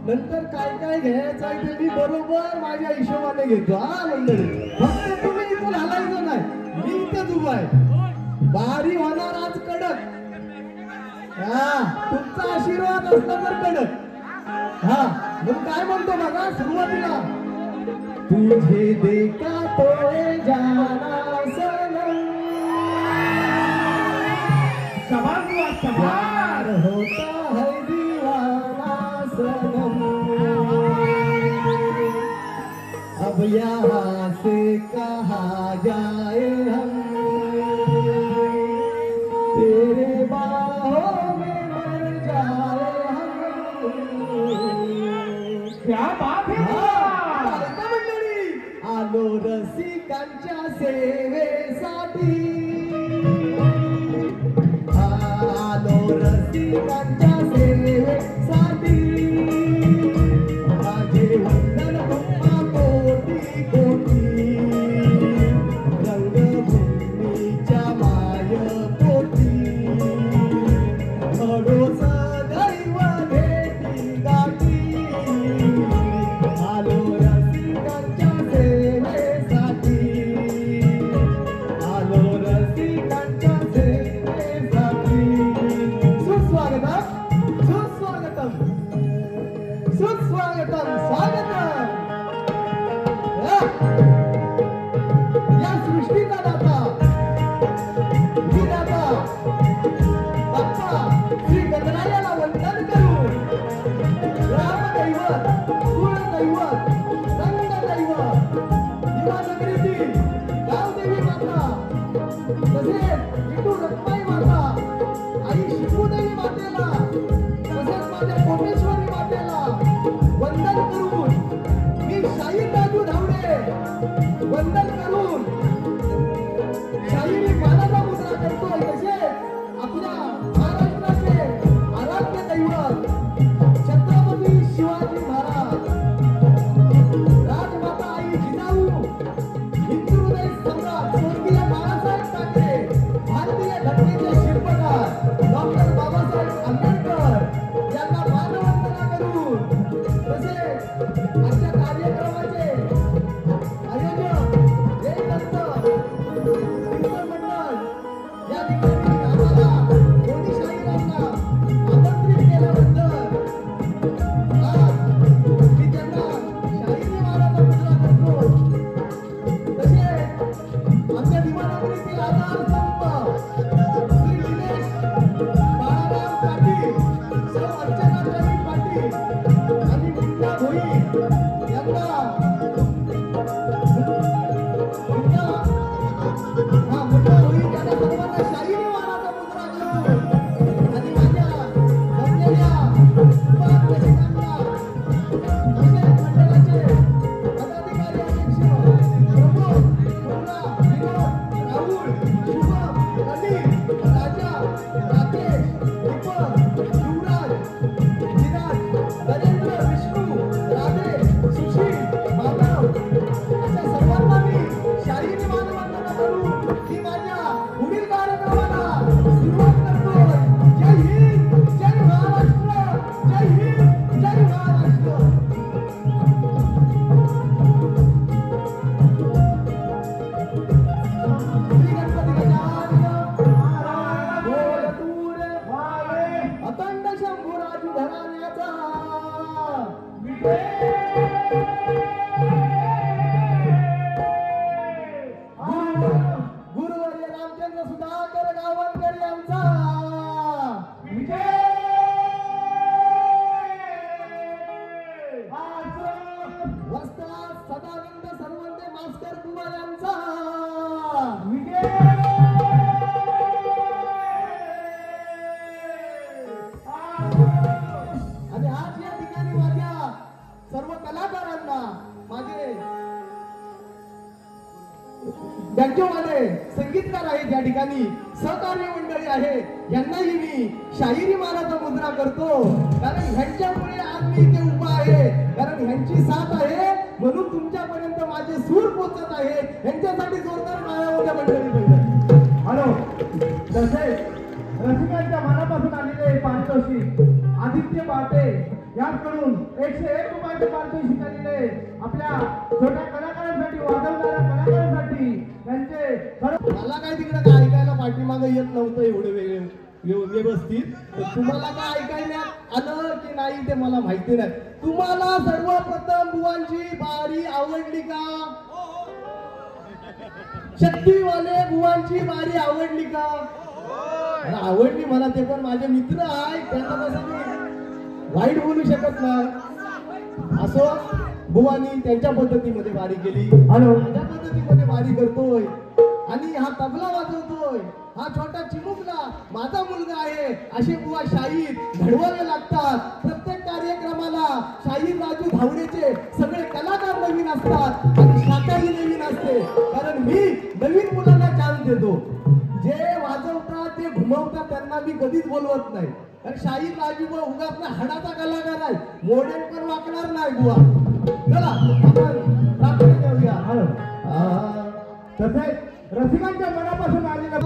नंतर काय काय घ्यायचं आहे ते मी बरोबर माझ्या हिशोबाने घेतो. हा मंडळी, फक्त तुम्ही इथून हलायचं नाही, मी इथंच उभा आहे. बारी होणार आज कडक. हा, तुमचा आशीर्वाद असला तर कडक. हा, मग काय म्हणतो बघा सुरुवातीला, तुझे देखा तो जाना सनम, प्यार होता है दीवाना सनम, अब यहाँ से कहाँ जाए हम, तेरे बाहों में मर जाए हम। क्या बात है मंडळी, आलो रसिकांच्या सेवेसाठी, आलो रसिकांच्या सेवेसाठी, माझे वंदन तुम्हा कोटी कोटी, रंगभूमीच्या मायपोटी, अडोस दैव भेटी गाठी, आलो रसिकांच्या सेवेसाठी, आलो रसिकांच्या सेवेसाठी. सुस्वागतम सुस्वागतम सुस्वागतम स्वागतम. या सृष्टीचा दाता विधाता बाप्पा श्री गणरायाला वंदन करून, ग्रामदैवत, कुलदैवत, रंगदैवत, दिवानगरीतील गावदेवी माता, तसेच विठू रखमाई माता, आई शिवदेवी मातेला, तसेच माझ्या कोटेश्वरी मातेला वंदन करून, मी शाहीर राजू धावडे वंदन करून शाहिरी मानाचा मुद्रा करतोय. तसेच आपल्या महाराष्ट्राचे आराध्य दैवत छत्रपती शिवाजी महाराज, राजमाता आई जिजाऊ, हिंदू हृदय सम्राट स्वर्गीय बाळासाहेब ठाकरे, भारतीय घटनेचे शिल्पकार डॉक्टर बाबासाहेब आंबेडकर यांना मानवंदना करून, तसेच आजच्या कार्यक्रमाचे आयोजक जयदत्त मित्रमंडळ या ठिकाणी आम्हाला कोणी शाहिरांना आमंत्रित केल्याबद्दल आज मी त्यांना शाहिरी मानाचा मुजरा करतो. तसेच आमच्या दिवानगरीतील आधारस्तंभ श्री दिनेश बाळाराम पाटील, सौ अर्चनाताई पाटील आणि मुक्ता भोई यांना मुक्ता भोई त्यांना सर्वांना शाहिरी मानाचा मुजरा करून आणि माझ्या जमलेल्या उपाध्यक्षांना, तसेच मंडळाचे पदाधिकारी अध्यक्ष प्रमोद, मुन्ना, विनोद, राहुल, शुभम, अनिल, राजा, राकेश, दीपक, युवराज, विराज, नरेंद्र, विष्णू, राधे, सुशील, माधव अशा सर्वांना मी शाहिरी मानवंदना करून मी माझ्या पुढील कार्यक्रमाला सुरुवात करतोय. जय हिंद, जय महाराष्ट्र, जय हिंद, जय महाराष्ट्र. श्री गणपती गजानन बोल दूर अखंड शंभूराजू घराण्याचा गुरुवर्य रामचंद्र सुधाकर गावणकर यांचा वस्त्रात सदानंद सर्वंते मास्टर कुमार यांचा आणि आज या ठिकाणी माझ्या सर्व कलाकारांना, माझे बँजोवाले संगीतकार आहेत, या ठिकाणी सहकार्य मंडळी आहे, यांनाही मी शाहिरी मानाचा मुजरा करतो. कारण ह्यांच्यामुळे आज मी इथे उभा आहे, कारण ह्यांची साथ आहे म्हणून तुमच्यापर्यंत माझे सूर पोहोचत आहे. ह्यांच्यासाठी जोरदार टाळ्या मंडळी पाहिजे. हॅलो. तसेच रसिकांच्या मनापासून आलेले पारितोषिक आदित्य बाटे याकडून 101 रुपयाचे पारितोषिक आलेले आपल्या छोट्या कलाकारांसाठी, वाजवणाऱ्या कलाकारांसाठी त्यांचे मला काय तिकडे काय ऐकायला पाठीमागे येत नव्हतं एवढे व्यवस्थित. तुम्हाला काय ऐकायला आलं की नाही ते मला माहिती नाही. तुम्हाला सर्वप्रथम बुवांची बारी आवडली का? शक्तीवाले बुवांची बारी आवडली का? आवडली मला, ते पण माझे मित्र आहे, त्यांना कसं मी वाईट बोलू शकत नाही. असो, बुवानी त्यांच्या पद्धतीमध्ये वारी केली, हॅलो. माझ्या पद्धतीमध्ये वारी करतोय आणि हा तबला वाजवतोय, हा छोटा चिमुकला माझा मुलगा आहे, असे बुवा शाहीर घडवावे लागतात. प्रत्येक कार्यक्रमाला शाहीर राजू धावडेचे सगळे कलाकार नवीन असतात आणि शाखाही नवीन असते. कारण मी नवीन मुलांना चान्स देतो. जे वाजवतात ते घुमवतात त्यांना मी कधीच बोलवत नाही. कारण शाहीर राजू बुवा उगाच हाडाचा कलाकार आहे, मोडेल पण वाकणार नाही बुवा. चला आपण प्रार्थना करूया. हॅलो. तसेच रसिकांच्या मनापासून आलेला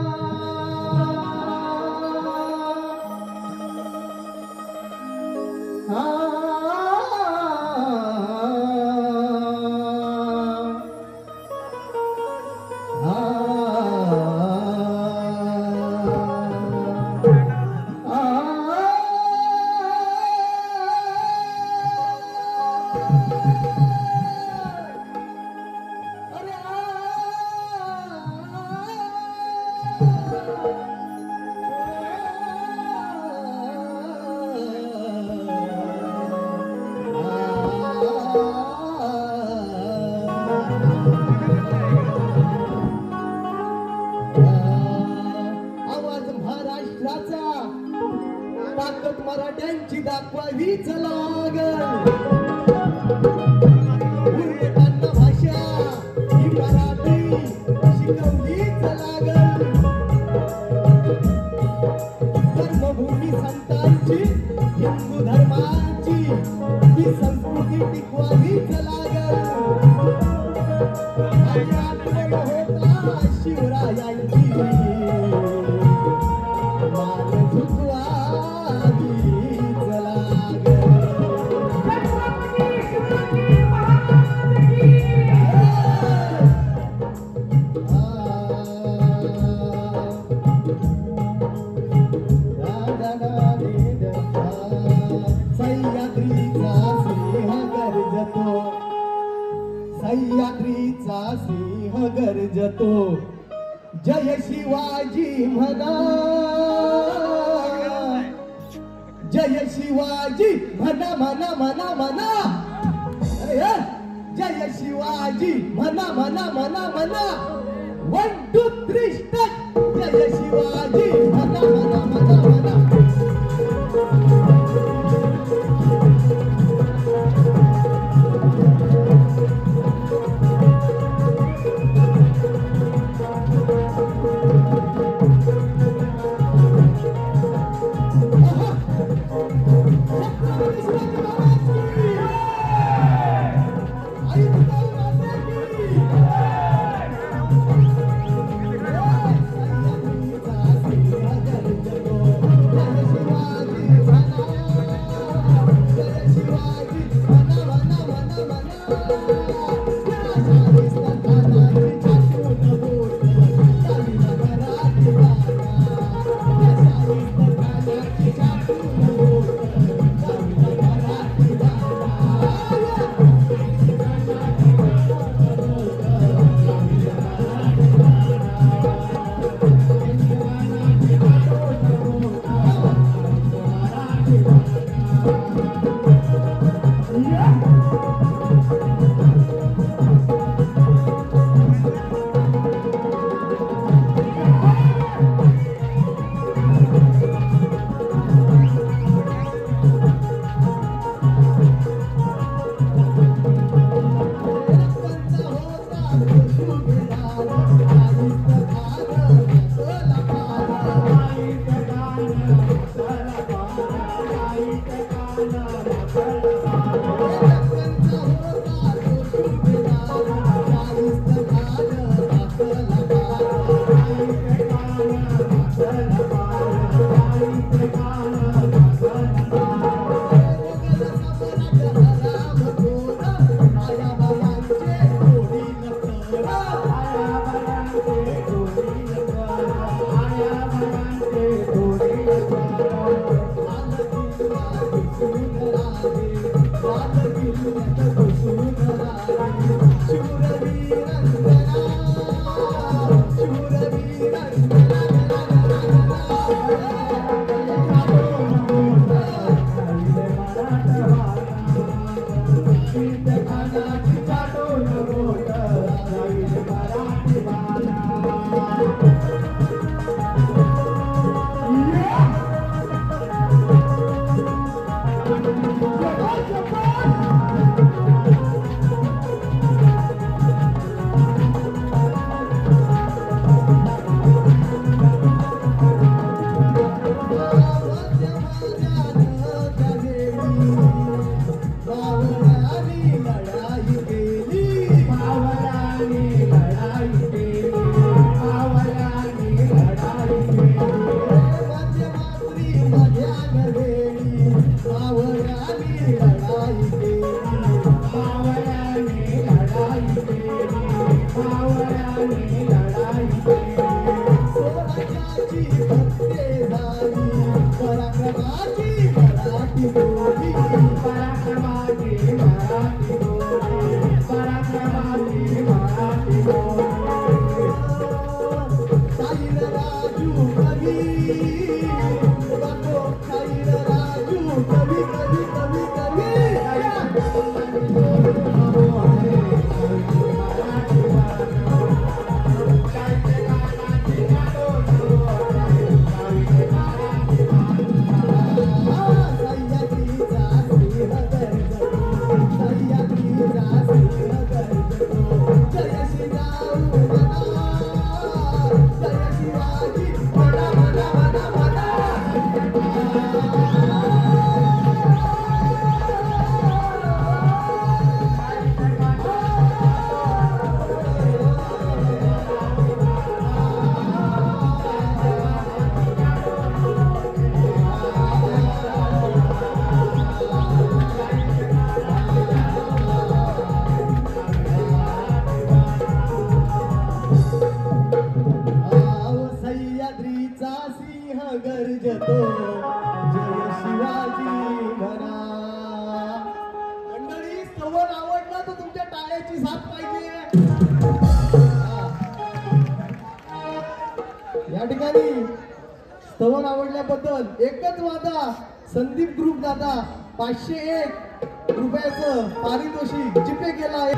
आवाज महाराष्ट्राचा, ताकद मराठ्यांची दाखवावीच लागल. उर्वतांना भाषा ही मराठी शिकवलीच लागल. कर्मभूमी संतांची, हिंदू धर्माची ही संस्कृती टिकवावीच लागल. आणि आठवण होता शिवरायांची, मान झुकवावीच लागल. सह्याद्रीचा सिंह गर्जतो, सह्याद्रीचा सिंह गर्जतो, जय शिवाजी म्हणा, जय शिवाजी म्हणा म्हणा म्हणा म्हणा. अरे जय शिवाजी म्हणा म्हणा म्हणा म्हणा. 1 2 3 स्टार्ट. जय शिवाजी म्हणा म्हणा म्हणा म्हणा. Thank you. शिवाजी मराठी बोलले. साईल राजू कवी बघो साईल राजू कवी कवी कवी कवी सह्याद्रीचा सिंह गर्जतो सह्याद्रीचा सिंह गर्जतो जय श्रीराम म्हणा जय शिवाजी म्हणा म्हणा म्हणा म्हणा सह्याद्रीचा सिंह गर्जतो जय शिवाजी म्हणा. मंडळी स्तवन आवडला तर तुमच्या टाळ्याची साथ पाहिजे. या ठिकाणी स्तवन आवडल्याबद्दल एकच वादा संदीप ग्रुप दादा 501 रुपयाचं पारितोषिक जीपे केलं आहे.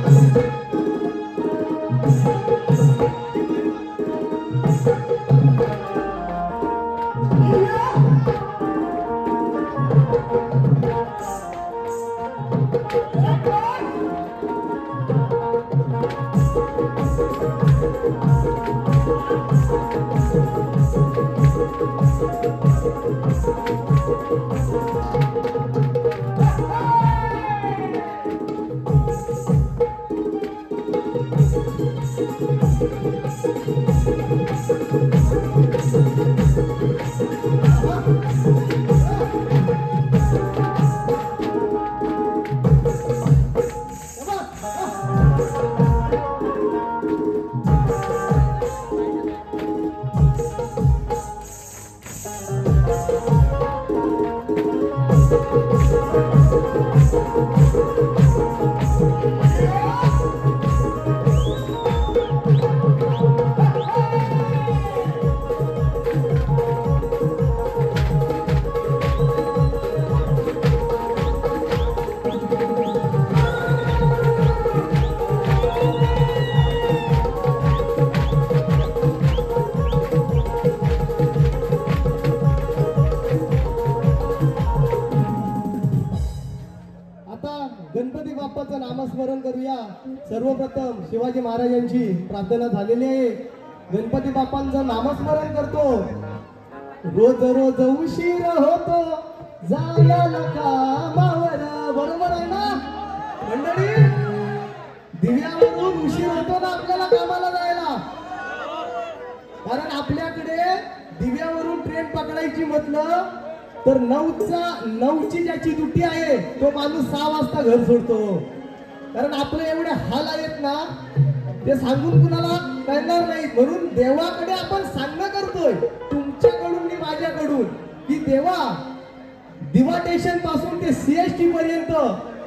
गणपती बाप्पाचं नामस्मरण करूया. सर्वप्रथम शिवाजी महाराजांची प्रार्थना झालेली आहे. गणपती बाप्पांचं नामस्मरण करतो. रोज रोज उशीर होतो जायला कामावर. बरोबर आहे ना मंडळी? दिव्यावरून उशीर होतो ना आपल्याला कामाला जायला. कारण आपल्याकडे दिव्यावरून ट्रेन पकडायची म्हटलं तर 9ची ज्याची ड्युटी आहे तो माणूस 6 वाजता घर सोडतो. कारण आपले एवढे हाल आहेत ना ते सांगून कुणाला कळणार नाही. म्हणून देवाकडे आपण सांगणं करतोय तुमच्याकडून आणि माझ्याकडून की देवा दिवा स्टेशन पासून ते CST पर्यंत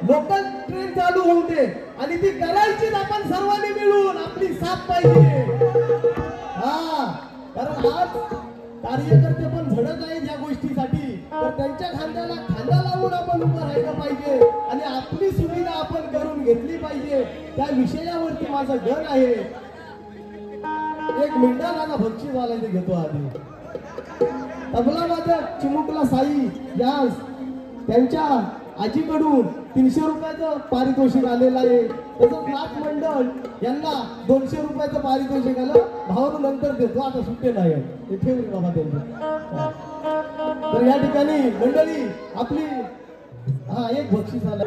लोकल ट्रेन चालू होऊ दे आणि ती करायचीच आपण सर्वांनी मिळून. आपली साथ पाहिजे. कारण आज कार्यकर्ते पण झडत आहेत या गोष्टीसाठी. तर त्यांच्या खांद्याला खांदा लावून आपण उभं राहिलं पाहिजे आणि आपली सुविधा आपण करून घेतली पाहिजे. त्या विषयावरती माझं गण आहे. एक मिनिटा माझा बक्षीस वालायला घेतो आधी. तबला माझं चिमुकला साई यास त्यांच्या आजीकडून 300 रुपयाचं पारितोषिक आलेलं आहे. तसंच नाच मंडळ यांना 200 रुपयाचं पारितोषिक आलं. भावानं नंतर देतो आता सुट्टे नाही ते ठेवली बाबा त्यांनी. तर या ठिकाणी मंडळी आपली एक बक्षीस आलं.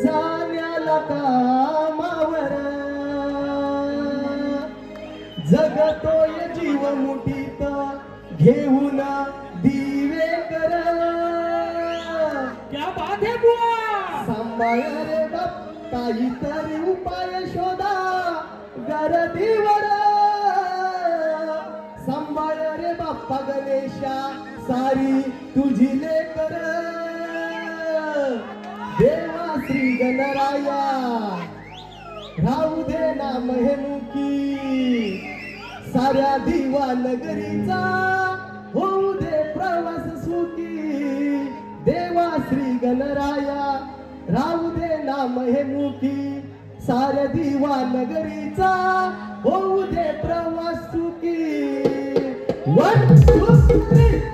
जाण्याला कामावर जगतोय जीव मुठीत घेऊन दिवे कर. क्या बात है बुआ. सांभाळ रे बाप काहीतरी उपाय शोधा गर्दीवर. सांभाळ रे बाप्पा गणेशा सारी तुझी लेकर. देवा श्री गणराया राहू दे नाम हे मुकी साऱ्या दिवा नगरीचा होऊ दे प्रवास सुखी देवा श्री गणराया राहू दे नाम हे मुखी साऱ्या दिवा नगरीचा होऊ दे प्रवास सुखी 1 2 3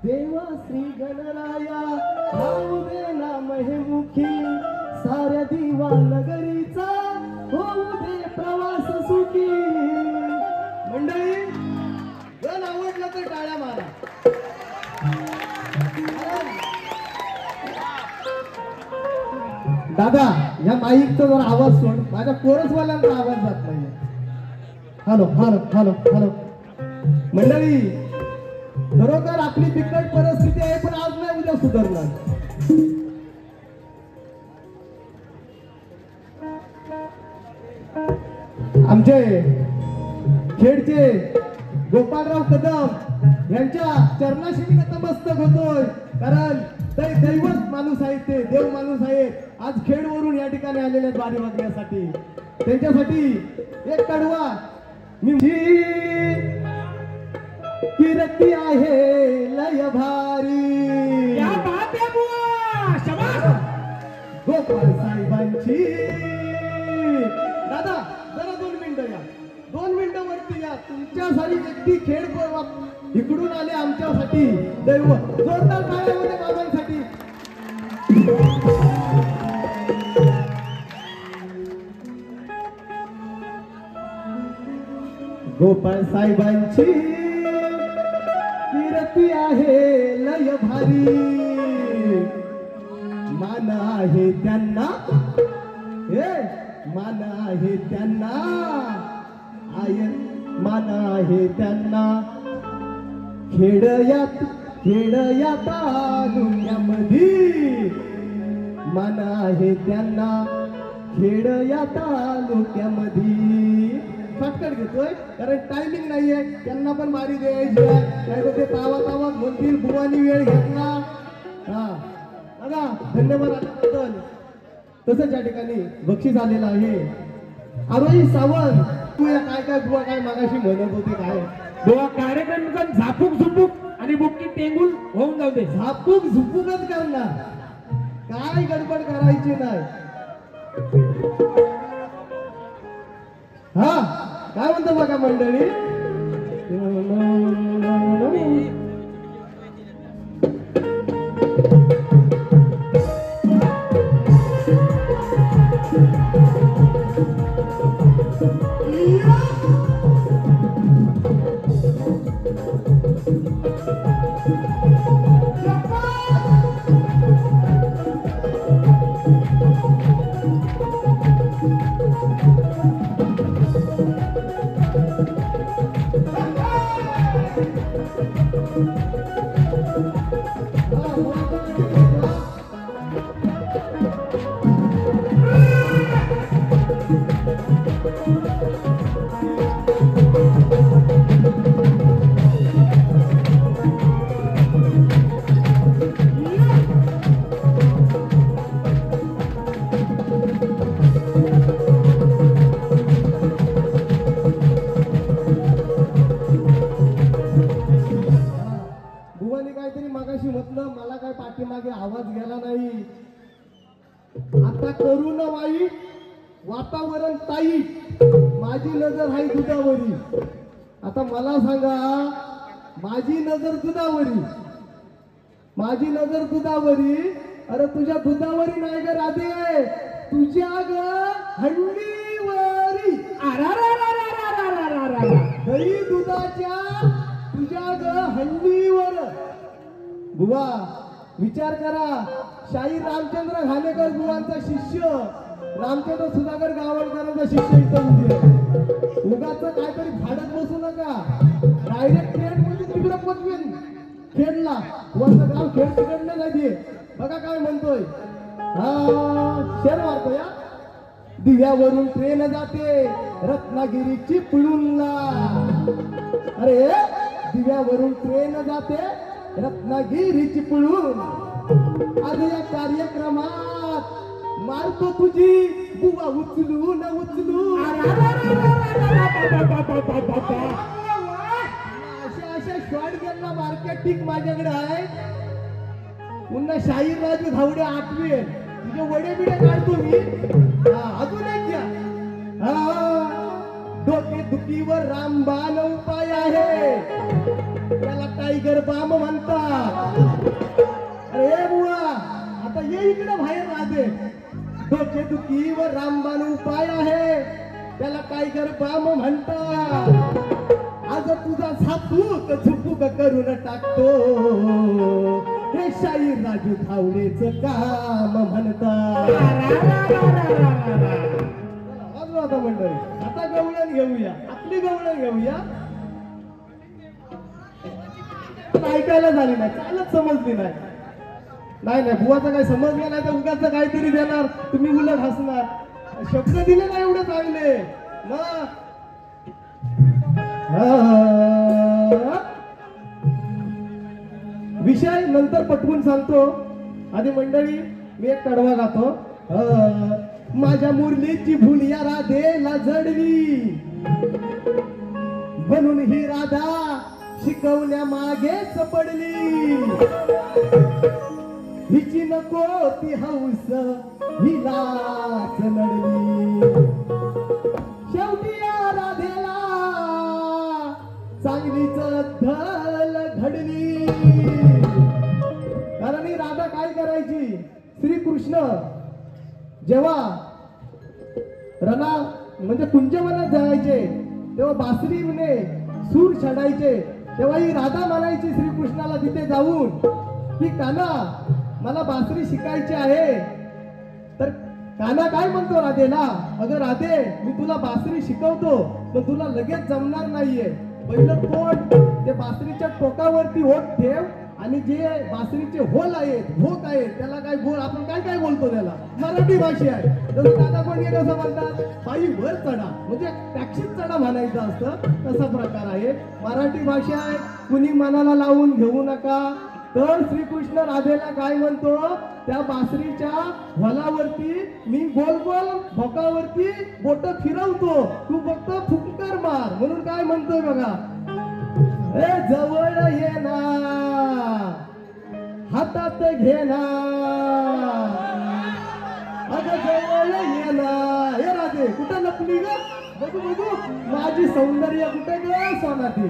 देवा श्री गणराया भाऊ दे नाम हे मुखी साऱ्या दिवा नगरीचा होऊ दे प्रवास सुखी. मंडळी गण आवडलं तर टाळ्या मारा. दादा या माईकचा जरा आवाज सोड, माझ्या कोरसवाल्यांचा आवाज जात नाही. Hello hello hello hello. मंडळी खरोखर आपली बिकट परिस्थिती आहे, पण आज नाही उद्या सुधारणार. आमचे खेडचे गोपाळराव कदम यांच्या चरणाशी मी नतमस्तक होतोय, कारण ते दैवत माणूस आहेत, ते देव माणूस आहेत. आज खेडवरून या ठिकाणी आलेले आहेत वारी वागण्यासाठी. त्यांच्यासाठी एक कडवा मी कीर्ती आहे लय भारी. क्या बात है बुवा, शाबाश. गोपाळ साहेबांची. दादा जरा 2 मिनिटं या, 2 मिनिटं वरती या. तुमच्यासाठी व्यक्ती खेळ इकडून आले आमच्यासाठी. दैव जोरदार टाळ्यामध्ये बाबांसाठी. गोपाळ साहेबांची कीर्ती आहे लय भारी. मान आहे त्यांना, हे मान आहे त्यांना, आय मान आहे त्यांना. खेडयात तालुक्यामध्ये मान आहे त्यांना, खेडया तालुक्यामध्ये. शॉर्टकट घेतोय कारण टायमिंग नाहीये, त्यांना पण मारी द्यायची आहे. नाही तर ते तावा म्हणतील बुवानी वेळ घेतला. हा बघा, धन्यवाद आल्याबद्दल. तसंच या ठिकाणी बक्षीस आलेलं आहे. आरोही सावंत, तू या काय बुवा काय मागाशी म्हणत होते काय? बुवा कार्यक्रम झापूक झुपूक आणि बुक्की टेंगुल होऊन जाऊ दे. झापूक झुपूकच करणार, काय गडबड करायची नाही. हा काय म्हणतो बघा मंडळी. मला काय पाठीमागे आवाज गेला नाही. आता करू न वाईट, वातावरण ताईट, माझी नजर आहे दुधावरी. आता मला सांगा, माझी नजर दुधावरी, माझी नजर दुधावरी. अरे तुझ्या दुधावरी नाही ग राधे, तुझ्या ग हंडीवरी. दही दुधाच्या तुझ्या ग हंडीवर. बुवा विचार करा, शाही रामचंद्र घाणेकर बुवांचा शिष्य रामचंद्र सुधाकर गावडकरांचा शिष्य इथं उभे. उगाच काहीतरी फाडत बसू नका. डायरेक्ट ट्रेन मध्ये तिकडे पोचवेन खेडला. वरचं गाव खेड तिकडनं नाही. बघा काय म्हणतोय. हा शेर मारतो या. दिव्यावरून ट्रेन जाते रत्नागिरी चिपळूणला. अरे दिव्यावरून ट्रेन जाते रत्नागिरी चिपळूण. आज या कार्यक्रमात मारतो तुझी बुवा उचलून उचलून. अशा शॉर्ट गेला मार्केटिंग माझ्याकडे आहे. पुन्हा शाहीर राजू धावडे आठवे तुझे वडे बिडे काढतो मी. अजून एक घ्या. डोके दुखीवर रामबाण उपाय आहे त्याला टायगर बाम म्हणतात. अरे बुवा आता ये इकडे बाहेर राहते. डोके दुखीवर रामबाण उपाय आहे त्याला टायगर बाम म्हणतात. आज तुझा झापूक झुपूक करून टाकतो हे शाहीर राजू धावडेच काम म्हणतात. आता मंडळी आता गवळण घेऊया. आपली गवळण घेऊया. ऐकायला झाली नाही. कालच समजली नाही. नाही नाही बुवाचं काही समजलं नाही तर उगाच काहीतरी देणार. तुम्ही उलट हसणार. शब्द दिले नाही एवढे चांगले ना. विषय नंतर पटवून सांगतो. आधी मंडळी मी एक कडवा गातो. माझ्या मुरलीची भूल या राधेला जडली म्हणून ही राधा शिकवण्या मागेच पडली. हिची नको ती हौस हिलाच नडली. शेवटी या राधेला चांगलीच धल घडली. कारण ही राधा काय करायची. श्रीकृष्ण जेव्हा रणा म्हणजे कुंजवनात जायचे तेव्हा बासरीने सूर चढायचे तेव्हा ही राधा म्हणायची श्रीकृष्णाला तिथे जाऊन की काना मला बासरी शिकायची आहे. तर काना काय म्हणतो राधेला. अगं राधे मी तुला बासरी शिकवतो पण तुला लगेच जमणार नाहीये. पहिलं तोंड ते बासरीच्या टोकावरती होत ठेव आणि जे बासरीचे होल आहेत भोक आहेत त्याला काय बोल. आपण काय काय बोलतो त्याला मराठी भाषा आहे. जसं दादा पण कसं म्हणतात बाई वर चढा म्हणजे टॅक्सीत चढा म्हणायचं असतं तसा प्रकार आहे. मराठी भाषा आहे. कुणी मनाला लावून घेऊ नका. तर श्रीकृष्ण राधेला काय म्हणतो त्या बासरीच्या हॉलावरती मी गोल गोल भोकावरती बोट फिरवतो तू फक्त फुंकर मार म्हणून काय म्हणतोय बघा. ए जवळ ये ना हातात घे ना. अगं जवळ ये ना. हे राधे कुठं लपली ग. बघू बघू माझी सौंदर्य कुठे ग सोनाती.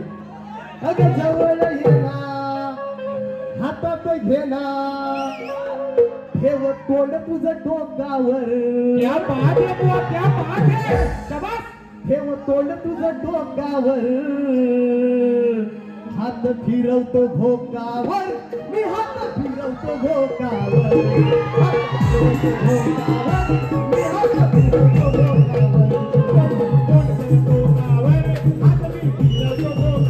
अगं जवळ ये ना हातात घे ना. ठेव तोंड तुझं डोकावर. क्या बात है बुआ क्या बात है. शाबास. ठेव तोंड तुझं डोकावर. हात फिरवतो भोकावर मी हात फिरवतो भोकावर. हात फिरवतो भोकावर मी हात फिरवतो भोकावर.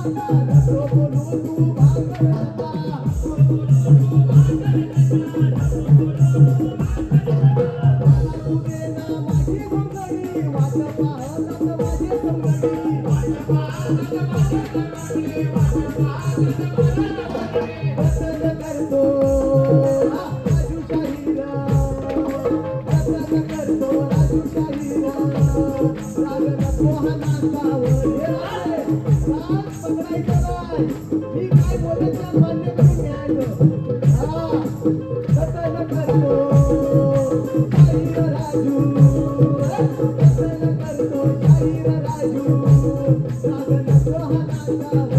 नको बोलू तू भाकर नका मला तू दे ना माझी घोंगडी वाट पाहत माझी संगडी रतन करतो राजू शाहीर रतन करतो राजू शाहीर राग नको हा नाचावर राग पकडायचं नाही मी काय बोलायचं मान्य करून घ्यायचं हा रतन करतो शाहीर राजू रतन करतो शाहीर राजू राग नको हा नाचावर